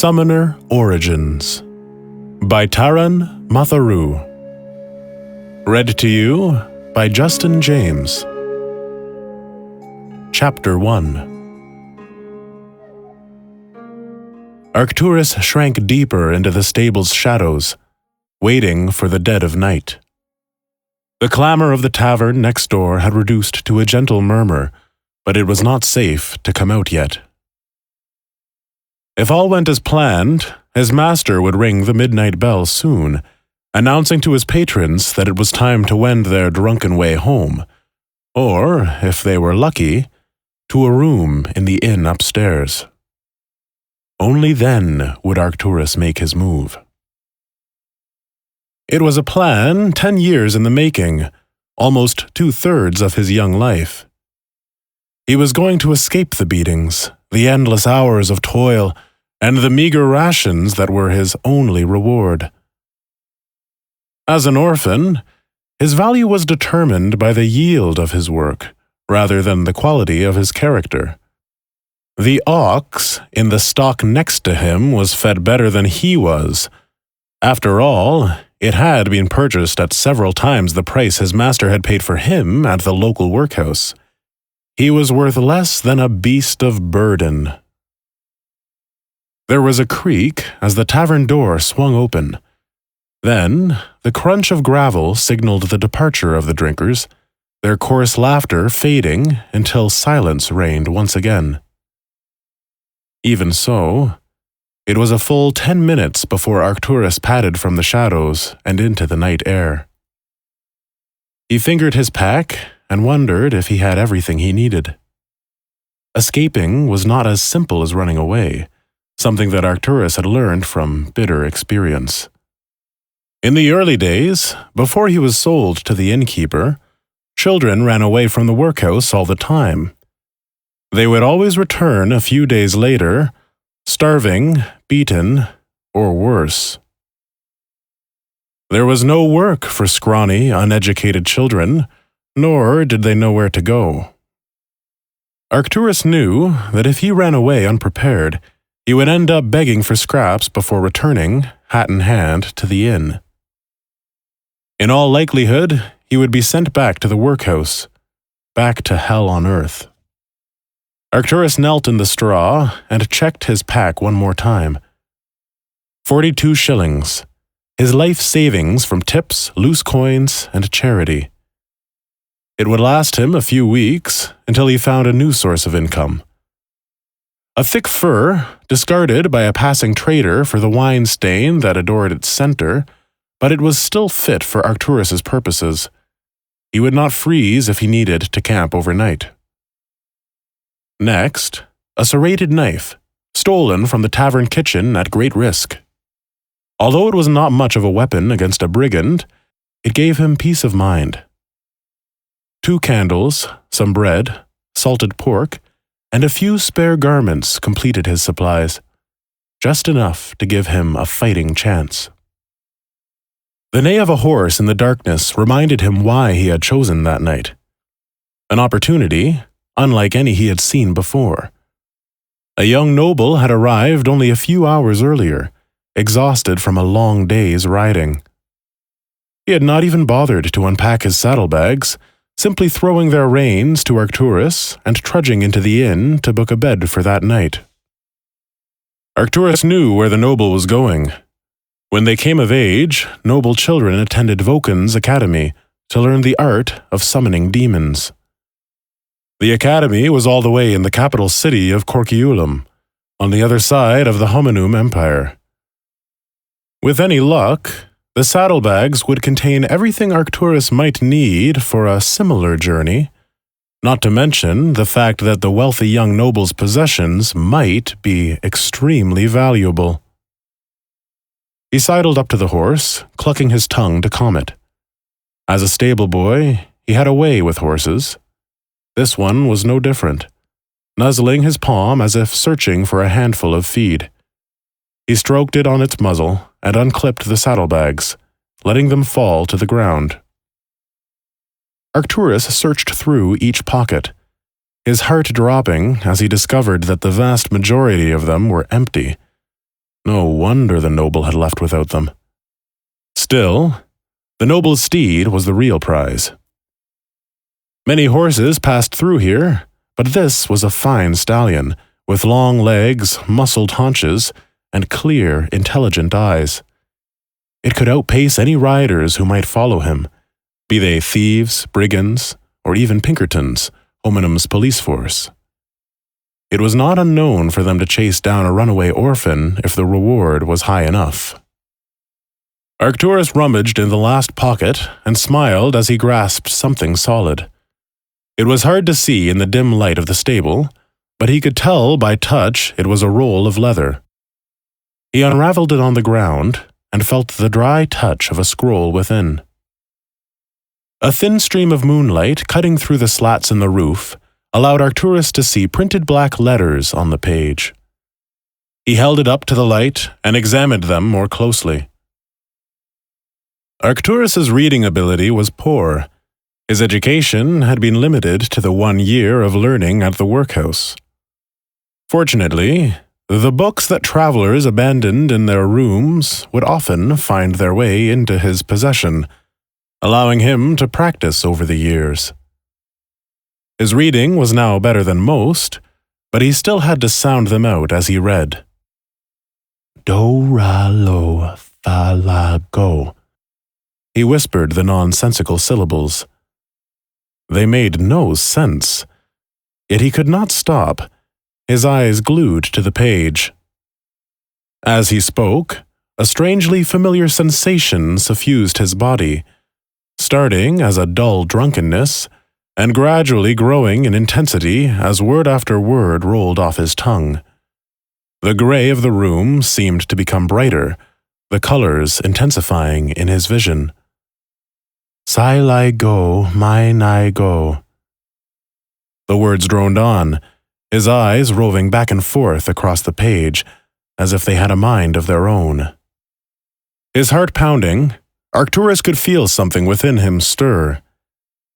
Summoner Origins by Taran Matharu. Read to you by Justin James. Chapter 1. Arcturus shrank deeper into the stable's shadows, waiting for the dead of night. The clamor of the tavern next door had reduced to a gentle murmur, but it was not safe to come out yet. If all went as planned, his master would ring the midnight bell soon, announcing to his patrons that it was time to wend their drunken way home, or, if they were lucky, to a room in the inn upstairs. Only then would Arcturus make his move. It was a plan 10 years in the making, almost 2/3 of his young life. He was going to escape the beatings, the endless hours of toil, and the meager rations that were his only reward. As an orphan, his value was determined by the yield of his work, rather than the quality of his character. The ox in the stock next to him was fed better than he was. After all, it had been purchased at several times the price his master had paid for him at the local workhouse. He was worth less than a beast of burden. There was a creak as the tavern door swung open. Then, the crunch of gravel signaled the departure of the drinkers, their coarse laughter fading until silence reigned once again. Even so, it was a full 10 minutes before Arcturus padded from the shadows and into the night air. He fingered his pack and wondered if he had everything he needed. Escaping was not as simple as running away, something that Arcturus had learned from bitter experience. In the early days, before he was sold to the innkeeper, children ran away from the workhouse all the time. They would always return a few days later, starving, beaten, or worse. There was no work for scrawny, uneducated children, nor did they know where to go. Arcturus knew that if he ran away unprepared, he would end up begging for scraps before returning, hat in hand, to the inn. In all likelihood, he would be sent back to the workhouse, back to hell on earth. Arcturus knelt in the straw and checked his pack one more time. 42 shillings, his life savings from tips, loose coins, and charity. It would last him a few weeks until he found a new source of income. A thick fur, discarded by a passing trader for the wine stain that adored its center, but it was still fit for Arcturus's purposes. He would not freeze if he needed to camp overnight. Next, a serrated knife, stolen from the tavern kitchen at great risk. Although it was not much of a weapon against a brigand, it gave him peace of mind. 2 candles, some bread, salted pork, and a few spare garments completed his supplies, just enough to give him a fighting chance. The neigh of a horse in the darkness reminded him why he had chosen that night. An opportunity, unlike any he had seen before. A young noble had arrived only a few hours earlier, exhausted from a long day's riding. He had not even bothered to unpack his saddlebags, simply throwing their reins to Arcturus and trudging into the inn to book a bed for that night. Arcturus knew where the noble was going. When they came of age, noble children attended Voken's academy to learn the art of summoning demons. The academy was all the way in the capital city of Corciulum, on the other side of the Hominum Empire. With any luck, the saddlebags would contain everything Arcturus might need for a similar journey, not to mention the fact that the wealthy young noble's possessions might be extremely valuable. He sidled up to the horse, clucking his tongue to calm it. As a stable boy, he had a way with horses. This one was no different, nuzzling his palm as if searching for a handful of feed. He stroked it on its muzzle and unclipped the saddlebags, letting them fall to the ground. Arcturus searched through each pocket, his heart dropping as he discovered that the vast majority of them were empty. No wonder the noble had left without them. Still, the noble's steed was the real prize. Many horses passed through here, but this was a fine stallion, with long legs, muscled haunches, and clear, intelligent eyes. It could outpace any riders who might follow him, be they thieves, brigands, or even Pinkertons, Homenham's police force. It was not unknown for them to chase down a runaway orphan if the reward was high enough. Arcturus rummaged in the last pocket and smiled as he grasped something solid. It was hard to see in the dim light of the stable, but he could tell by touch it was a roll of leather. He unraveled it on the ground and felt the dry touch of a scroll within. A thin stream of moonlight cutting through the slats in the roof allowed Arcturus to see printed black letters on the page. He held it up to the light and examined them more closely. Arcturus's reading ability was poor. His education had been limited to the 1 year of learning at the workhouse. Fortunately, the books that travelers abandoned in their rooms would often find their way into his possession, allowing him to practice over the years. His reading was now better than most, but he still had to sound them out as he read. Do, ra, lo, fa, la, go. He whispered the nonsensical syllables. They made no sense, yet he could not stop, his eyes glued to the page. As he spoke, a strangely familiar sensation suffused his body, starting as a dull drunkenness and gradually growing in intensity as word after word rolled off his tongue. The gray of the room seemed to become brighter, the colors intensifying in his vision. Sai lai go, mai nai go. The words droned on, his eyes roving back and forth across the page, as if they had a mind of their own. His heart pounding, Arcturus could feel something within him stir.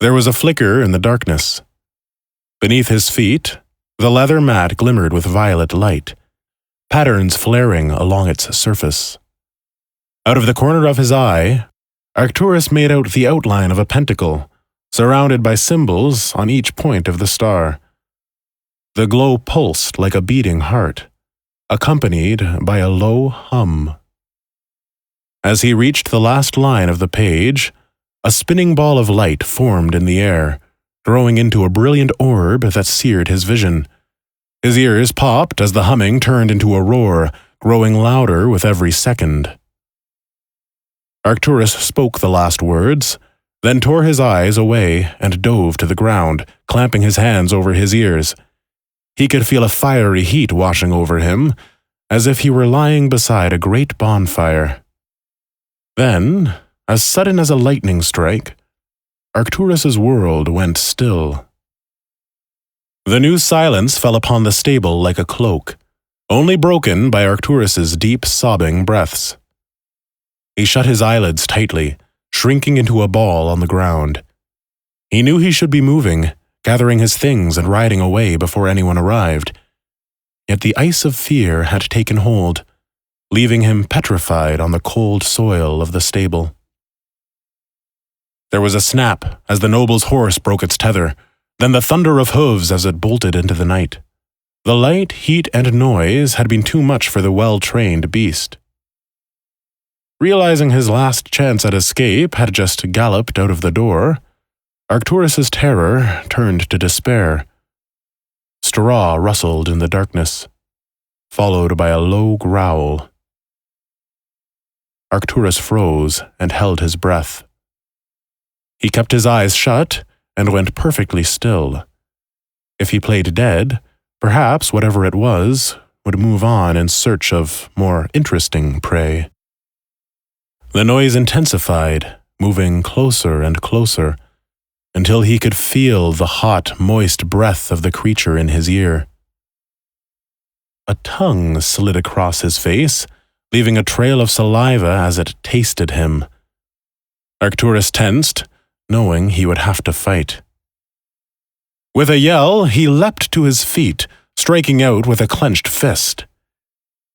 There was a flicker in the darkness. Beneath his feet, the leather mat glimmered with violet light, patterns flaring along its surface. Out of the corner of his eye, Arcturus made out the outline of a pentacle, surrounded by symbols on each point of the star. The glow pulsed like a beating heart, accompanied by a low hum. As he reached the last line of the page, a spinning ball of light formed in the air, growing into a brilliant orb that seared his vision. His ears popped as the humming turned into a roar, growing louder with every second. Arcturus spoke the last words, then tore his eyes away and dove to the ground, clamping his hands over his ears. He could feel a fiery heat washing over him, as if he were lying beside a great bonfire. Then, as sudden as a lightning strike, Arcturus's world went still. The new silence fell upon the stable like a cloak, only broken by Arcturus's deep, sobbing breaths. He shut his eyelids tightly, shrinking into a ball on the ground. He knew he should be moving, gathering his things and riding away before anyone arrived. Yet the ice of fear had taken hold, leaving him petrified on the cold soil of the stable. There was a snap as the noble's horse broke its tether, then the thunder of hooves as it bolted into the night. The light, heat, and noise had been too much for the well-trained beast. Realizing his last chance at escape had just galloped out of the door, Arcturus's terror turned to despair. Straw rustled in the darkness, followed by a low growl. Arcturus froze and held his breath. He kept his eyes shut and went perfectly still. If he played dead, perhaps whatever it was would move on in search of more interesting prey. The noise intensified, moving closer and closer, until he could feel the hot, moist breath of the creature in his ear. A tongue slid across his face, leaving a trail of saliva as it tasted him. Arcturus tensed, knowing he would have to fight. With a yell, he leapt to his feet, striking out with a clenched fist.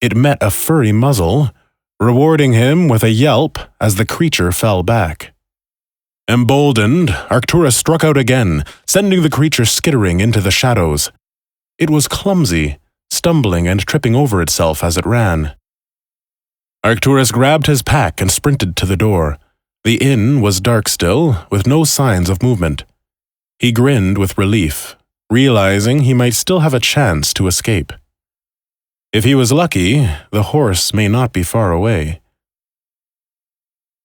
It met a furry muzzle, rewarding him with a yelp as the creature fell back. Emboldened, Arcturus struck out again, sending the creature skittering into the shadows. It was clumsy, stumbling and tripping over itself as it ran. Arcturus grabbed his pack and sprinted to the door. The inn was dark still, with no signs of movement. He grinned with relief, realizing he might still have a chance to escape. If he was lucky, the horse may not be far away.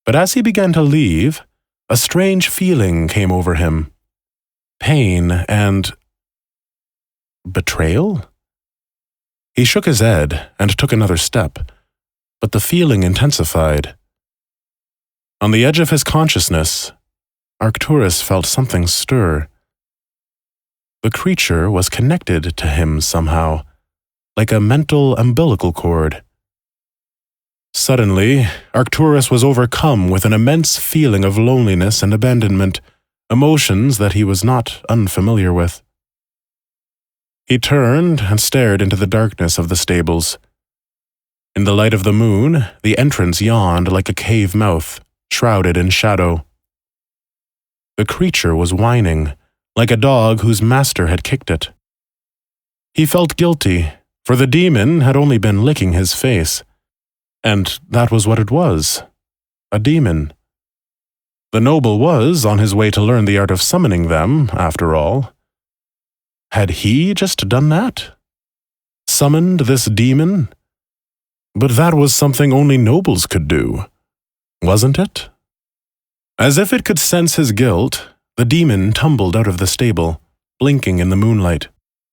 But as he began to leave, a strange feeling came over him. Pain and betrayal? He shook his head and took another step, but the feeling intensified. On the edge of his consciousness, Arcturus felt something stir. The creature was connected to him somehow, like a mental umbilical cord. Suddenly, Arcturus was overcome with an immense feeling of loneliness and abandonment, emotions that he was not unfamiliar with. He turned and stared into the darkness of the stables. In the light of the moon, the entrance yawned like a cave mouth, shrouded in shadow. The creature was whining, like a dog whose master had kicked it. He felt guilty, for the demon had only been licking his face. And that was what it was, a demon. The noble was on his way to learn the art of summoning them, after all. Had he just done that? Summoned this demon? But that was something only nobles could do, wasn't it? As if it could sense his guilt, the demon tumbled out of the stable, blinking in the moonlight.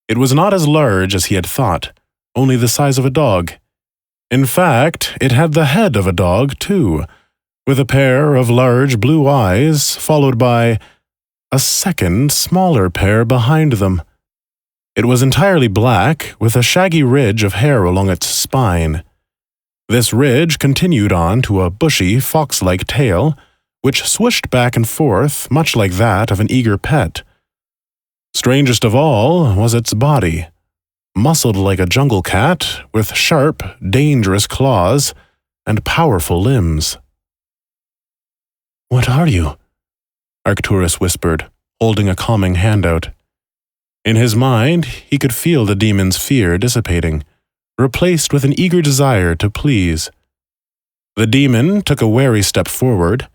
It was not as large as he had thought, only the size of a dog. In fact, it had the head of a dog, too, with a pair of large blue eyes, followed by a second, smaller pair behind them. It was entirely black, with a shaggy ridge of hair along its spine. This ridge continued on to a bushy, fox-like tail, which swished back and forth, much like that of an eager pet. Strangest of all was its body, muscled like a jungle cat, with sharp, dangerous claws and powerful limbs. "What are you?" Arcturus whispered, holding a calming hand out. In his mind, he could feel the demon's fear dissipating, replaced with an eager desire to please. The demon took a wary step forward,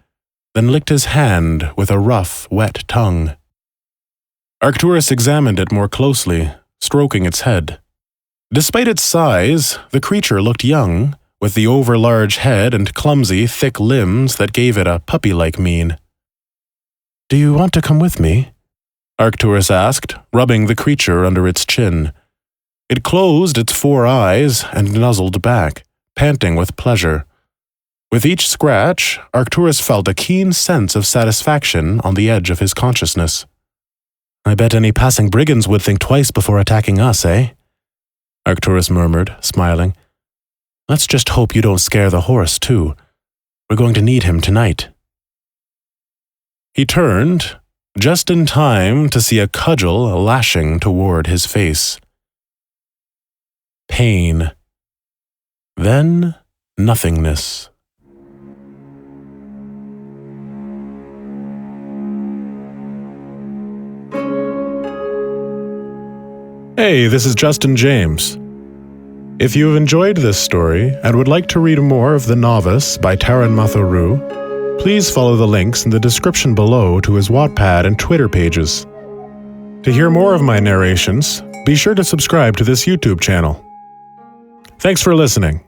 then licked his hand with a rough, wet tongue. Arcturus examined it more closely, stroking its head. Despite its size, the creature looked young, with the overlarge head and clumsy, thick limbs that gave it a puppy-like mien. "Do you want to come with me?" Arcturus asked, rubbing the creature under its chin. It closed its 4 eyes and nuzzled back, panting with pleasure. With each scratch, Arcturus felt a keen sense of satisfaction on the edge of his consciousness. "I bet any passing brigands would think twice before attacking us, eh?" Arcturus murmured, smiling. "Let's just hope you don't scare the horse, too. We're going to need him tonight." He turned, just in time to see a cudgel lashing toward his face. Pain. Then nothingness. Hey, this is Justin James. If you have enjoyed this story and would like to read more of The Novice by Taran Matharu, please follow the links in the description below to his Wattpad and Twitter pages. To hear more of my narrations, be sure to subscribe to this YouTube channel. Thanks for listening.